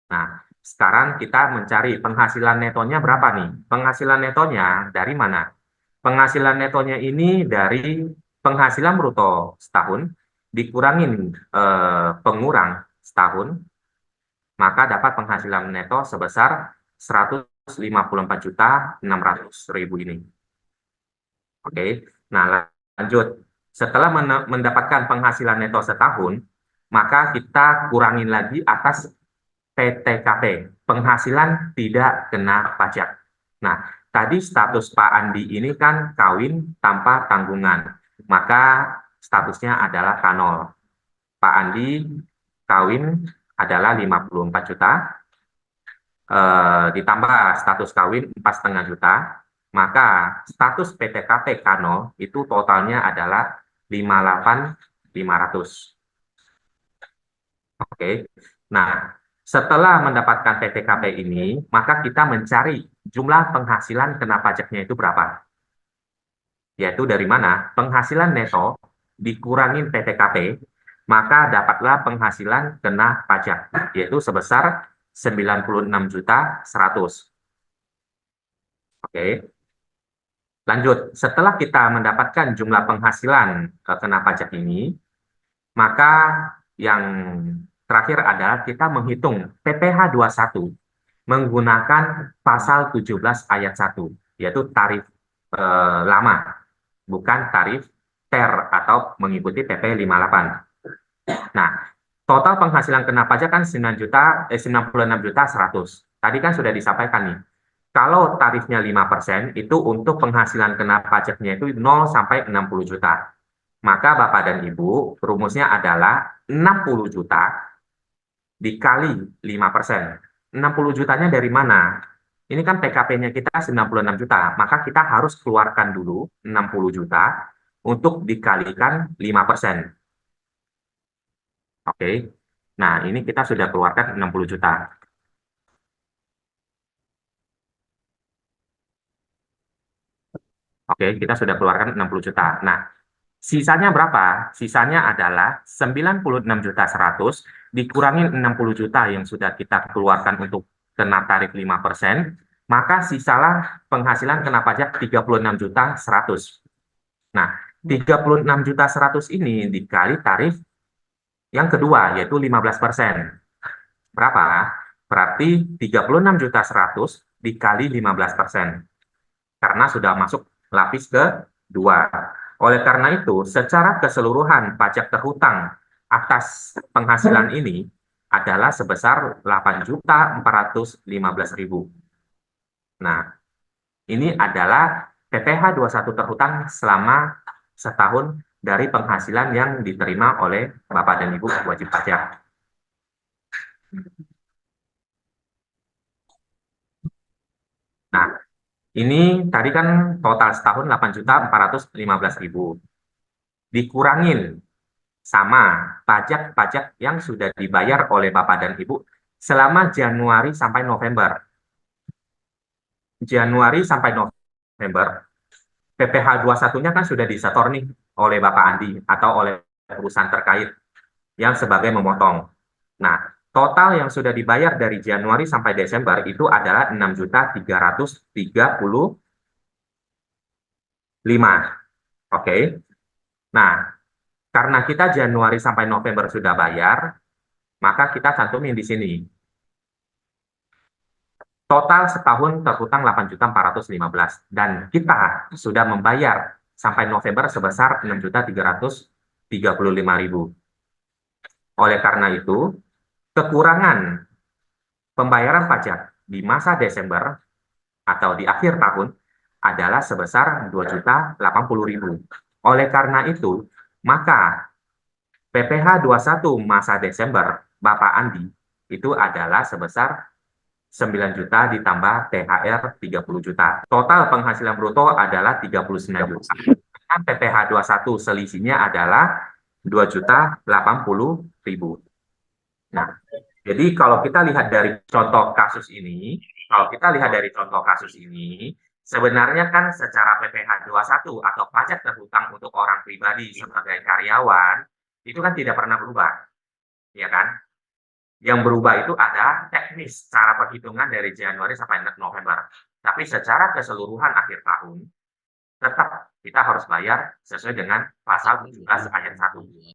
Nah, sekarang kita mencari penghasilan netonya berapa nih? Penghasilan netonya dari mana? Penghasilan netonya ini dari penghasilan bruto setahun dikurangin pengurang setahun, maka dapat penghasilan neto sebesar 154.600.000 ini. Oke, nah lanjut. Setelah mendapatkan penghasilan neto setahun, maka kita kurangin lagi atas PTKP, penghasilan tidak kena pajak. Nah, tadi status Pak Andi ini kan kawin tanpa tanggungan, maka statusnya adalah K0. Pak Andi kawin adalah 54 juta, ditambah status kawin 4,5 juta, maka status PTKP K0 itu totalnya adalah 58.500. Oke. Nah, setelah mendapatkan PTKP ini, maka kita mencari jumlah penghasilan kena pajaknya itu berapa. Yaitu dari mana? Penghasilan neto dikurangin PTKP, maka dapatlah penghasilan kena pajak, yaitu sebesar 96.100. Oke. Lanjut, setelah kita mendapatkan jumlah penghasilan kena pajak ini, maka yang terakhir adalah kita menghitung PPh 21 menggunakan pasal 17 ayat 1, yaitu tarif lama, bukan tarif TER atau mengikuti PP 58. Nah, total penghasilan kena pajak kan 96.100. Tadi kan sudah disampaikan nih. Kalau tarifnya 5%, itu untuk penghasilan kena pajaknya itu 0 sampai 60 juta. Maka Bapak dan Ibu, rumusnya adalah 60 juta dikali 5%. 60 jutanya dari mana? Ini kan PKP-nya kita 96 juta, maka kita harus keluarkan dulu 60 juta untuk dikalikan 5%. Oke. Nah, ini kita sudah keluarkan 60 juta. Oke, kita sudah keluarkan 60 juta. Nah, sisanya berapa? Sisanya adalah 96.100 dikurangin 60 juta yang sudah kita keluarkan untuk kena tarif 5%, maka sisalah penghasilan kena pajak 36.100. Nah, 36.100 ini dikali tarif yang kedua, yaitu 15%. Berapa? Berarti 36.100 dikali 15%. Karena sudah masuk lapis kedua. Oleh karena itu, secara keseluruhan pajak terhutang atas penghasilan ini adalah sebesar 8.415.000. Nah, ini adalah PPh 21 terhutang selama setahun dari penghasilan yang diterima oleh Bapak dan Ibu wajib pajak. Nah, ini tadi kan total setahun 8.415.000. Dikurangin sama pajak-pajak yang sudah dibayar oleh Bapak dan Ibu selama Januari sampai November. Januari sampai November, PPh 21-nya kan sudah disetor nih oleh Bapak Andi atau oleh perusahaan terkait yang sebagai memotong. Nah, total yang sudah dibayar dari Januari sampai Desember itu adalah 6.335. Oke. Nah, karena kita Januari sampai November sudah bayar, maka kita cantumin di sini. Total setahun terhutang 8.415 dan kita sudah membayar sampai November sebesar 6.335.000. Oleh karena itu, kekurangan pembayaran pajak di masa Desember atau di akhir tahun adalah sebesar 2.080.000. Oleh karena itu, maka PPh 21 masa Desember Bapak Andi itu adalah sebesar 9 juta ditambah THR 30 juta. Total penghasilan bruto adalah 39 juta. Dengan PPh 21 selisihnya adalah 2.080.000. Nah, jadi kalau kita lihat dari contoh kasus ini, sebenarnya kan secara PPh 21 atau pajak terhutang untuk orang pribadi sebagai karyawan, itu kan tidak pernah berubah, ya kan? Yang berubah itu ada teknis cara perhitungan dari Januari sampai November. Tapi secara keseluruhan akhir tahun, tetap kita harus bayar sesuai dengan pasal 17 ayat 1.